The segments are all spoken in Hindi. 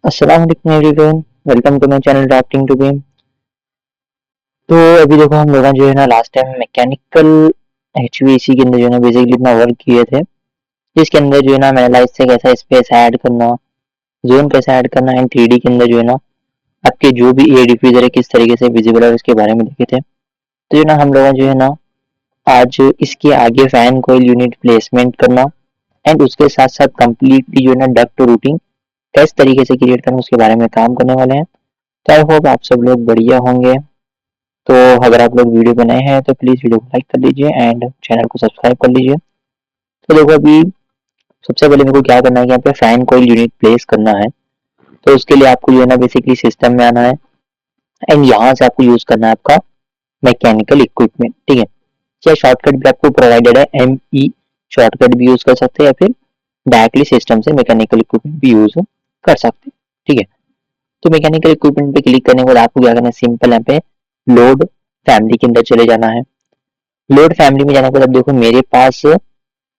अस्सलाम वालेकुम everyone, welcome to my channel drafting to game. तो अभी देखो हम लोग जो है ना लास्ट टाइम मैकेनिकल एचवीएसी के अंदर जो है ना बेसिकली इतना वर्क किए थे, जिसके अंदर जो है ना एनालाइज से कैसा स्पेस ऐड करना, जोन कैसे ऐड करना एंड 3D के अंदर जो है ना आपके जो भी एयर डिफ्यूजर है किस तरीके से विजिबल है उसके बारे में देखे थे। तो जो है ना हम लोग जो है ना आज इसके आगे फैन कोयल यूनिट प्लेसमेंट करना एंड उसके साथ साथ कम्प्लीटली जो है ना डक्ट रूटिंग किस तरीके से क्रिएट करना उसके बारे में काम करने वाले हैं। तो आई होप आप सब लोग बढ़िया होंगे। तो अगर आप लोग वीडियो बनाए हैं तो प्लीज़ वीडियो को लाइक कर लीजिए एंड चैनल को सब्सक्राइब कर लीजिए। तो देखो अभी सबसे पहले मेरे को क्या करना है कि यहाँ पे फैन कोईल यूनिट प्लेस करना है। तो उसके लिए आपको जो है ना बेसिकली सिस्टम में आना है एंड यहाँ से आपको यूज करना है आपका मैकेनिकल इक्विपमेंट, ठीक है। या शॉर्टकट भी आपको प्रोवाइडेड है, ME शॉर्टकट भी यूज कर सकते हैं या फिर डायरेक्टली सिस्टम से मैकेनिकल इक्विपमेंट भी यूज कर सकते हैं, ठीक है। तो मैकेनिकल इक्विपमेंट पे क्लिक करने के बाद आपको क्या करना है, सिंपल यहाँ पे लोड फैमिली के अंदर चले जाना है। लोड फैमिली में जाने के बाद देखो मेरे पास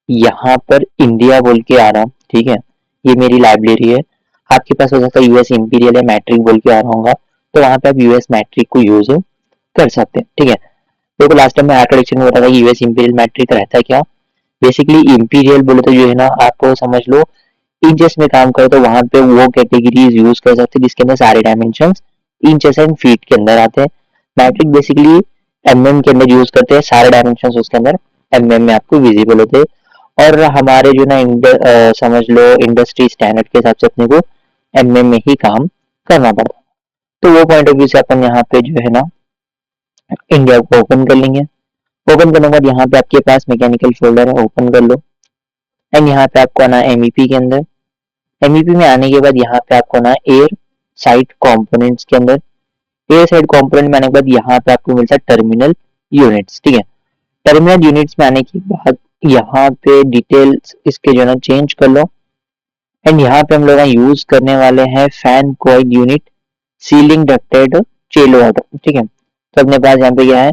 यहाँ पर इंडिया बोल के आ रहा, ठीक है। ये मेरी लाइब्रेरी है। आपके पास हो सकता है यूएस इंपीरियल या मैट्रिक बोल के आ रहा होगा, तो वहां पे आप यूएस मैट्रिक को यूज कर सकते हैं, ठीक है। देखो लास्ट टाइम मैं आर्ट कलेक्शन में बताया था यूएस इंपीरियल मैट्रिक रहता है क्या। बेसिकली इंपीरियल बोले तो जो है ना आप समझ लो इंचेस में काम करे तो वहां पे वो कैटेगरीज यूज कर सकते हैं जिसके अंदर सारे डायमेंशन इंचेस एंड फीट के अंदर आते हैं। मैट्रिक बेसिकली के अंदर यूज करते हैं, सारे डायमेंशन उसके अंदर में आपको विजिबल होते हैं। और हमारे जो ना समझ लो इंडस्ट्री स्टैंडर्ड के हिसाब से अपने को में ही काम करना पड़ता है। तो वो पॉइंट ऑफ व्यू से अपन यहाँ पे जो है ना इंडिया को ओपन कर लेंगे। ओपन करने के बाद यहाँ पे आपके पास मैकेनिकल फोल्डर है, ओपन कर लो एंड यहाँ पे आपको आना है MEP के अंदर। MEP में आने के बाद यहाँ पे आपको आना है एयर साइड कंपोनेंट्स के अंदर। एयर साइड कंपोनेंट में आने के बाद यहाँ पे आपको मिलता है टर्मिनल यूनिट्स, ठीक है। टर्मिनल यूनिट्स में आने के बाद यहाँ पे डिटेल्स इसके जो है ना चेंज कर लो एंड यहाँ पे हम लोग यूज करने वाले हैं fan coil unit ceiling ducted चेलो ऑर्डर, ठीक है। तो अपने पास यहाँ पे क्या है,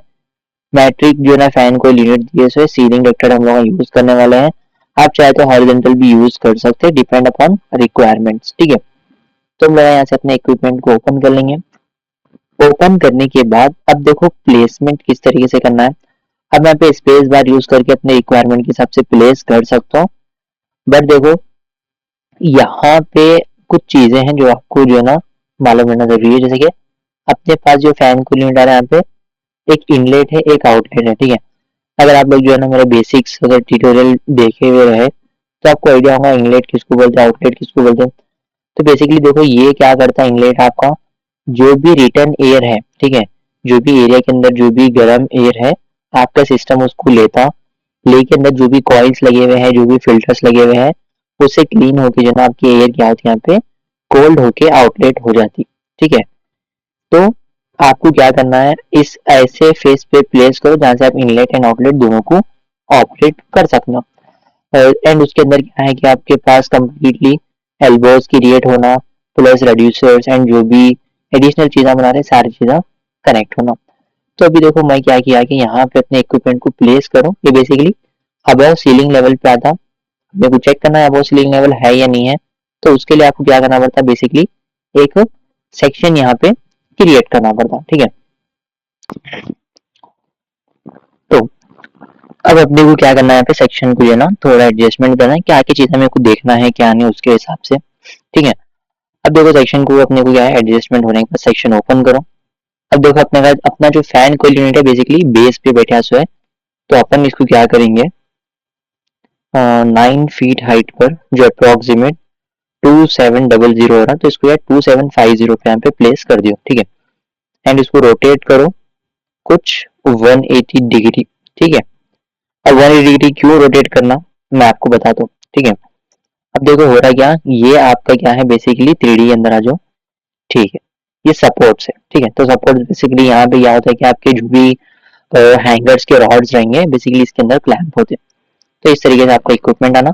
मैट्रिक जो है ना फैन कॉइल यूनिट दिए हुए सीलिंग डक्टेड हम लोग यूज करने वाले हैं। आप चाहे तो हॉरिजॉन्टल भी यूज कर सकते हैं, डिपेंड अपॉन रिक्वायरमेंट्स, ठीक है। तो हम लोग यहाँ से अपने इक्विपमेंट को ओपन कर लेंगे। ओपन करने के बाद अब देखो प्लेसमेंट किस तरीके से करना है। अब मैं पे स्पेस बार यूज करके अपने रिक्वायरमेंट के हिसाब से प्लेस कर सकता हूँ। बट देखो यहाँ पे कुछ चीजें हैं जो आपको जो है ना मालूम रहना जरूरी है। जैसे कि अपने पास जो फैन कूलिंग यूनिट आ रहा है यहाँ पे एक इनलेट है एक आउटलेट है, ठीक है। अगर आप लोग जो है ना मेरे बेसिक्स अगर ट्यूटोरियल देखे हुए रहे तो आपको आइडिया होगा इनलेट किसको बोलते हैं आउटलेट किसको बोलते हैं। तो बेसिकली देखो ये क्या करता है, इनलेट आपका जो भी रिटर्न एयर है, ठीक है, जो भी एरिया के अंदर जो भी गर्म एयर है आपका सिस्टम उसको लेता, लेके अंदर जो भी कॉइल्स लगे हुए हैं जो भी फिल्टर्स लगे हुए हैं उससे क्लीन होके जो ना आपकी एयर क्या होती है यहाँ पे कोल्ड होके आउटलेट हो जाती, ठीक है। तो आपको क्या करना है, इस ऐसे फेस पे प्लेस करो जहां से आप इनलेट एंड आउटलेट दोनों को ऑपरेट कर सकना। एंड उसके अंदर क्या है कि आपके पास कंप्लीटली एल्बोस क्रिएट होना प्लस रेड्यूसर्स एंड जो भी एडिशनल चीज़ें बना रहे हैं सारी चीज़ें कनेक्ट होना। तो अभी देखो मैं क्या किया कि यहाँ पे अपने इक्विपमेंट को प्लेस करूँ, ये बेसिकली अबव सीलिंग लेवल पे आता। मेरे को चेक करना है अबव सीलिंग लेवल है या नहीं है। तो उसके लिए आपको क्या करना पड़ता है, बेसिकली एक सेक्शन यहाँ पे क्रिएट करना पड़ता, ठीक है। तो अब अपने को क्या करना है, यहाँ पे सेक्शन को जो ना थोड़ा एडजस्टमेंट करना है, क्या क्या चीजें मेरे को देखना है क्या नहीं उसके हिसाब से, ठीक है। अब देखो सेक्शन को अपने को क्या है एडजस्टमेंट होने के बाद सेक्शन ओपन करो। अब देखो अपने का अपना जो फैन कोईल यूनिट है बेसिकली बेस पे बैठा हुआ है। तो अपन इसको क्या करेंगे, 9 फीट हाइट पर जो अप्रोक्सीमेट 2700 हो रहा, तो इसको यार 2750 पे यहाँ पे प्लेस कर दियो, ठीक है। एंड इसको रोटेट करो कुछ 180 डिग्री, ठीक है। अब 180 डिग्री क्यों रोटेट करना मैं आपको बताता हूँ, ठीक है। अब देखो हो रहा क्या, ये आपका क्या है बेसिकली 3D अंदर आ जाओ, ठीक है। ये सपोर्ट्स है, ठीक है। तो सपोर्ट बेसिकली यहाँ पे क्या होता है कि आपके जो भी हैंगर्स के रॉड्स रहेंगे बेसिकली इसके अंदर क्लैंप होते हैं। तो इस तरीके से आपका इक्विपमेंट आना।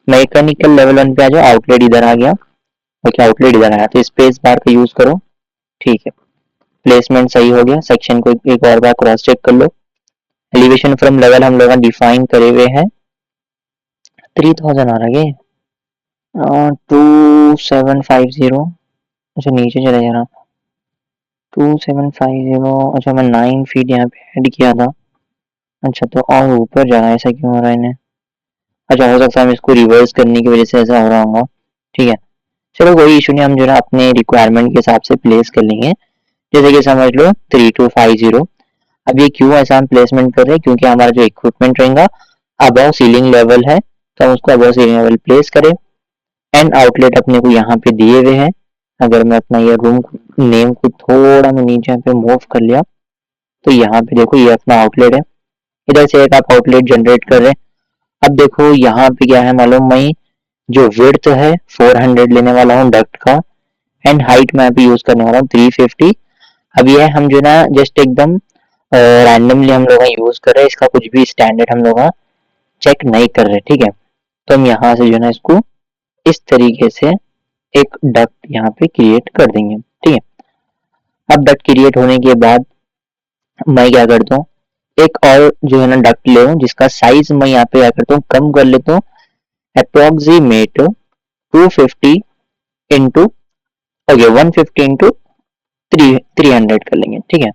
मैकेनिकल लेवल 1 पे आ जाओ, आउटलेट इधर आ गया, ओके आउटलेट इधर आया तो स्पेस बार का यूज करो, ठीक है। प्लेसमेंट सही हो गया। सेक्शन को एक और बार क्रॉस चेक कर लो। एलिवेशन फ्रॉम लेवल हम लोग डिफाइन करे हुए हैं 3000 आ रहा है 2750, अच्छा नीचे चले जा रहा, 2750, अच्छा मैं 9 फीट यहाँ पे ऐड किया था। अच्छा तो और ऊपर जा रहा है, ऐसा क्यों हो रहा है इन्हें? अच्छा हो सकता है हम इसको रिवर्स करने की वजह से ऐसा हो रहा होगा। ठीक है, चलो कोई इशू नहीं, हम जो है अपने रिक्वायरमेंट के हिसाब से प्लेस कर लेंगे। जैसे कि समझ लो 3250। अब ये क्यों ऐसा हम प्लेसमेंट कर रहे हैं, क्योंकि हमारा जो इक्विपमेंट रहेगा अबव सीलिंग लेवल है, तो हम उसको अबव सीलिंग लेवल प्लेस करें। एंड आउटलेट अपने को यहाँ पे दिए हुए हैं। अगर मैं अपना ये रूम नेम को थोड़ा मैं नीचे पे मूव कर लिया, तो यहाँ पे देखो ये अपना आउटलेट है। इधर से एक आप आउटलेट जनरेट कर रहे हैं। अब देखो यहाँ पे क्या है मालूम, मैं जो विड्थ है 400 लेने वाला हूँ डक्ट का, एंड हाइट मैं भी यूज करने वाला हूँ 350। अब ये हम जो ना जस्ट एकदम रैंडमली हम लोग यूज कर रहे हैं, इसका कुछ भी स्टैंडर्ड हम लोग चेक नहीं कर रहे। ठीक है, तो हम यहाँ से जो ना इसको इस तरीके से एक डक्ट यहाँ पे क्रिएट कर देंगे। ठीक है, अब डक्ट क्रिएट होने के बाद मैं क्या करता हूँ, एक और जो है ना डक्ट ले हूँ जिसका साइज मैं यहाँ पे क्या करता हूँ कम कर लेता हूँ, अप्रोक्सीमेट 250 इंटू, ओके 150 इंटू 300 कर लेंगे। ठीक है,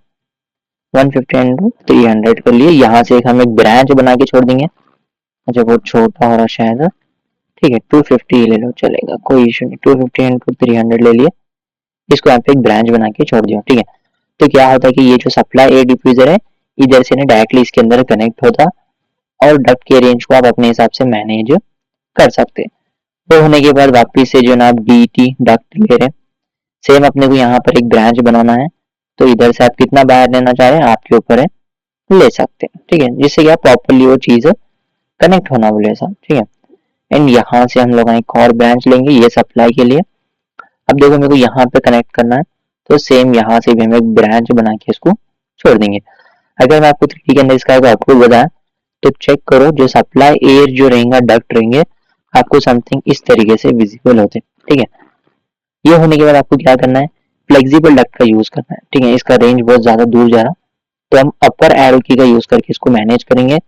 150 इंटू 300 कर लिए। यहाँ से एक हम एक ब्रांच बना के छोड़ देंगे। अच्छा बहुत छोटा हो रहा शायद, ठीक है 250 ले लो चलेगा, कोई इशू नहीं। 250 इंटू 300 ले लिए, इसको यहाँ पे एक ब्रांच बना के छोड़ दिया। ठीक है, तो क्या होता है कि ये जो सप्लाई एयर डिफ्यूजर है इधर से ना डायरेक्टली इसके अंदर कनेक्ट होता, और डक्ट के रेंज को आप अपने हिसाब से मैनेज कर सकते हैं। तो होने के बाद वापिस से जो ना आप डी डक्ट ले रहे हैं, सेम अपने को यहाँ पर एक ब्रांच बनाना है। तो इधर से आप कितना बाहर लेना चाह रहे हैं आपके ऊपर है, ले सकते हैं। ठीक है, जिससे कि आप प्रॉपरली वो चीज कनेक्ट होना बोले ऐसा। ठीक है, एंड यहाँ से हम लोग एक और ब्रांच लेंगे ये सप्लाई के लिए। अब देखो मेरे को यहाँ पे कनेक्ट करना है, तो सेम यहाँ से भी हम एक ब्रांच बना के इसको छोड़ देंगे। अगर मैं आपको 3D के अंदर इसका आउटपुट बताया, तो चेक करो जो सप्लाई एयर जो रहेगा डक्ट रहेंगे आपको समथिंग इस तरीके से विजिबल होते हैं। ठीक है, ये होने के बाद आपको क्या करना है, फ्लेक्सिबल डक्ट का यूज करना है। ठीक है, इसका रेंज बहुत ज्यादा दूर जा रहा, तो हम अपर एरो की का यूज करके इसको मैनेज करेंगे।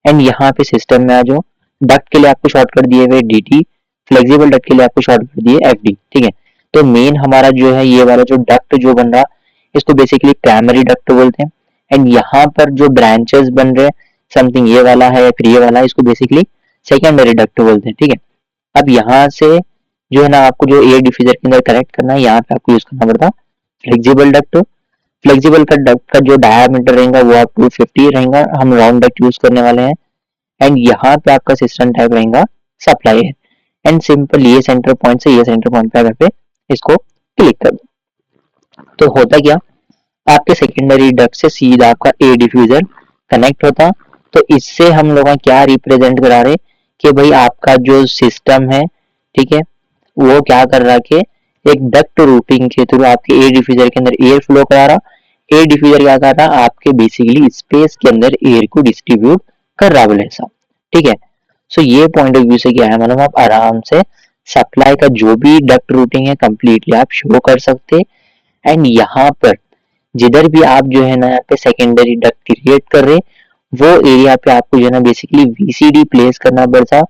एंड यहाँ पे सिस्टम में आ जाओ, डक्ट के लिए आपको शॉर्टकट दिए हुए dt, फ्लेक्सिबल डक्ट के लिए आपको शॉर्टकट दिए fd। ठीक है, तो मेन हमारा जो है ये वाला जो डक्ट जो बन रहा इसको बेसिकली प्राइमरी डक्ट बोलते हैं। एंड यहाँ पर जो ब्रांचेस बन रहे समथिंग ये वाला है या फिर ये वाला है, इसको बेसिकली सेकेंडरी डक्ट बोलते हैं। ठीक है, अब यहाँ से जो है ना आपको जो एयर डिफ्यूजर के अंदर कनेक्ट करना है, यहाँ पे आपको यूज करना पड़ता फ्लेक्सिबल डक्ट। फ्लेक्सिबल का डक्ट का जो डायमीटर रहेगा वो आप 250 रहेगा, हम राउंड डक्ट यूज करने वाले हैं। एंड यहाँ पे आपका सिस्टम टाइप रहेगा सप्लाई है। एंड सिंपल ये सेंटर पॉइंट से ये सेंटर पॉइंट पे अगर पे इसको क्लिक कर दो, तो होता क्या, आपके सेकेंडरी डक्ट से सीधा आपका एयर डिफ्यूजर कनेक्ट होता। तो इससे हम लोग क्या रिप्रेजेंट करा रहे कि भाई आपका जो सिस्टम है, ठीक है, वो क्या कर रहा है कि एक डक्ट रूटिंग के थ्रू आपके एयर डिफ्यूजर के अंदर एयर फ्लो करा रहा। एयर डिफ्यूजर क्या कर रहा है आपके बेसिकली स्पेस के अंदर एयर को डिस्ट्रीब्यूट कर रहा बोले ऐसा। ठीक है, सो ये पॉइंट ऑफ व्यू से क्या है मतलब आप आराम से सप्लाई का जो भी डक्ट रूटिंग है कंप्लीटली आप शो कर सकते। एंड यहाँ पर जिधर भी आप जो है ना यहाँ पे सेकेंडरी डक्ट क्रिएट कर रहे वो एरिया पे आपको जो है ना बेसिकली VCD प्लेस करना पड़ता।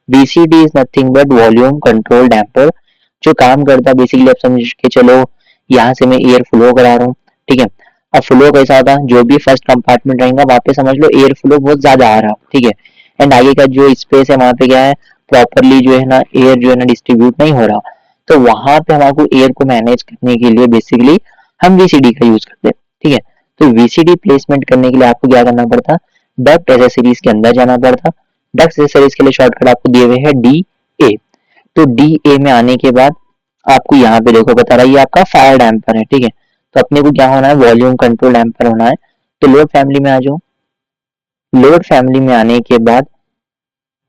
VCD is nothing but volume control damper, जो काम करता है बेसिकली आप समझ के चलो यहाँ से मैं एयर फ्लो करा रहा हूँ। ठीक है, अब फ्लो कैसा होता है, जो भी फर्स्ट कंपार्टमेंट रहेगा वहाँ पे समझ लो एयर फ्लो बहुत ज्यादा आ रहा। ठीक है, एंड आगे का जो स्पेस है वहाँ पे क्या है प्रॉपरली जो है ना एयर जो है ना डिस्ट्रीब्यूट नहीं हो रहा, तो वहां पे हमारे एयर को मैनेज करने के लिए बेसिकली हम VCD का यूज करते हैं। ठीक है, तो VCD प्लेसमेंट करने के लिए आपको क्या करना पड़ता, डक्ट एसेसरीज के अंदर जाना पड़ता। डक्ट एसेसरीज के लिए शॉर्टकट आपको दिए हुए है DA। तो DA में आने के बाद आपको यहाँ पे देखो बता रहा है ये आपका फायर डैम्पर है। ठीक है, तो अपने को क्या होना है वॉल्यूम कंट्रोल डैम्पर होना है। तो लोड फैमिली में आ जाओ। लोड फैमिली में आने के बाद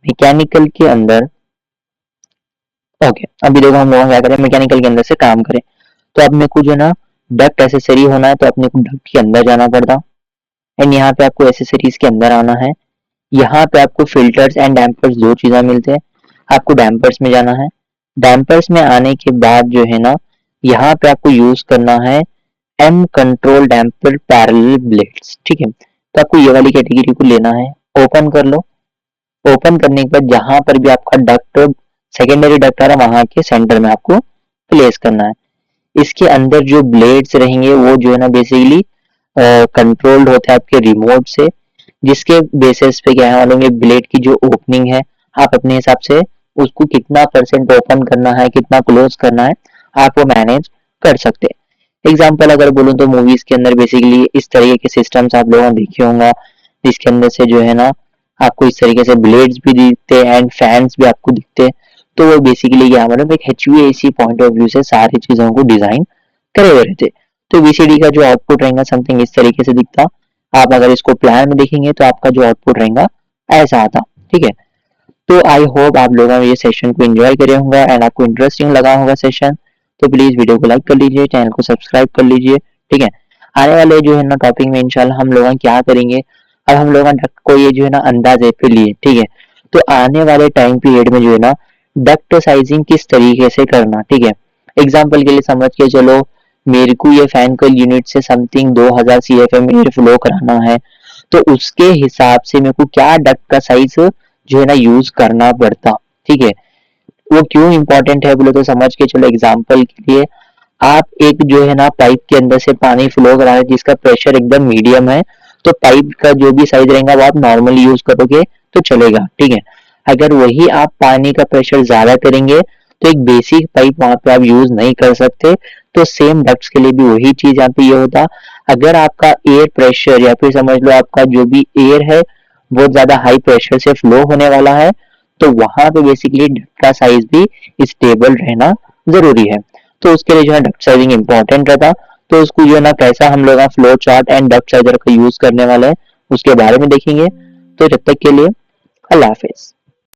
मैकेनिकल के अंदर, ओके अभी देखो हम लोग क्या करें मैकेनिकल के अंदर से काम करें, तो अब मेरे को जो ना डक्ट एसेसरी होना है, तो अपने को डक्ट के अंदर जाना पड़ता। एंड यहाँ पे आपको एसेसरीज के अंदर आना है। यहाँ पे आपको फिल्टर्स एंड डैम्पर्स दो चीजें मिलते हैं, आपको डैम्पर्स में जाना है। डैम्पर्स में आने के बाद जो है ना यहाँ पे आपको यूज करना है M control damper parallel blades. ठीक है, तो आपको ये वाली कैटेगरी को लेना है, ओपन कर लो। ओपन करने के बाद जहां पर भी आपका डक्ट सेकेंडरी डक्ट आ रहा है वहां के सेंटर में आपको प्लेस करना है। इसके अंदर जो ब्लेड्स रहेंगे वो जो है ना बेसिकली कंट्रोल्ड होते हैं आपके रिमोट से, जिसके बेसिस पे क्या है मालूम, ब्लेड की जो ओपनिंग है आप अपने हिसाब से उसको कितना परसेंट ओपन करना है, कितना क्लोज करना है, आप वो मैनेज कर सकते हैं। एग्जाम्पल अगर बोलूँ तो मूवीज के अंदर बेसिकली इस तरीके के सिस्टम्स आप लोगों ने देखे होंगे, जिसके अंदर से जो है ना आपको इस तरीके से ब्लेड्स भी दिखते हैं एंड फैंस भी आपको दिखते हैं। तो वो बेसिकली क्या मतलब एक HVAC पॉइंट ऑफ व्यू से सारी चीजों को डिजाइन करे हुए रहते। तो VCD का जो आउटपुट रहेगा समथिंग इस तरीके से दिखता। आप अगर इसको प्लान में देखेंगे तो आपका जो आउटपुट रहेगा ऐसा आता। ठीक है, तो आई होप आप लोगों ने ये सेशन को एंजॉय करे होंगे एंड आपको इंटरेस्टिंग लगा होगा सेशन। तो प्लीज वीडियो को लाइक कर लीजिए, चैनल को सब्सक्राइब कर लीजिए। ठीक है, आने वाले जो है ना टॉपिक में इंशाल्लाह हम लोग क्या करेंगे, अब हम लोग डक्ट को ये जो है ना अंदाजे पे लिए। ठीक है, तो आने वाले टाइम पीरियड में जो है ना डक्ट साइजिंग किस तरीके से करना। ठीक है, एग्जाम्पल के लिए समझ के चलो मेरे को ये फैन कॉइल यूनिट से समथिंग 2000 CFM एयर फ्लो कराना है, तो उसके हिसाब से मेरे को क्या डक्ट का साइज जो है ना यूज करना पड़ता। ठीक है, वो क्यों इंपॉर्टेंट है बोले तो समझ के चलो एग्जाम्पल के लिए आप एक जो है ना पाइप के अंदर से पानी फ्लो करा रहे हैं जिसका प्रेशर एकदम मीडियम है, तो पाइप का जो भी साइज रहेगा वो आप नॉर्मली यूज करोगे तो चलेगा। ठीक है, अगर वही आप पानी का प्रेशर ज्यादा करेंगे तो एक बेसिक पाइप वहां पे आप यूज नहीं कर सकते। तो सेम डक्ट्स के लिए भी वही चीज यहाँ पे ये होता, अगर आपका एयर प्रेशर या फिर समझ लो आपका जो भी एयर है बहुत ज्यादा हाई प्रेशर से फ्लो होने वाला है, तो वहां पे बेसिकली डक्ट का साइज भी स्टेबल रहना जरूरी है। तो उसके लिए जो है डक्ट साइजिंग इंपॉर्टेंट रहता। तो उसको जो है ना कैसा हम लोग flow chart and duct scissor का यूज करने वाले हैं उसके बारे में देखेंगे। तो जब तक के लिए अल्लाह हाफिज।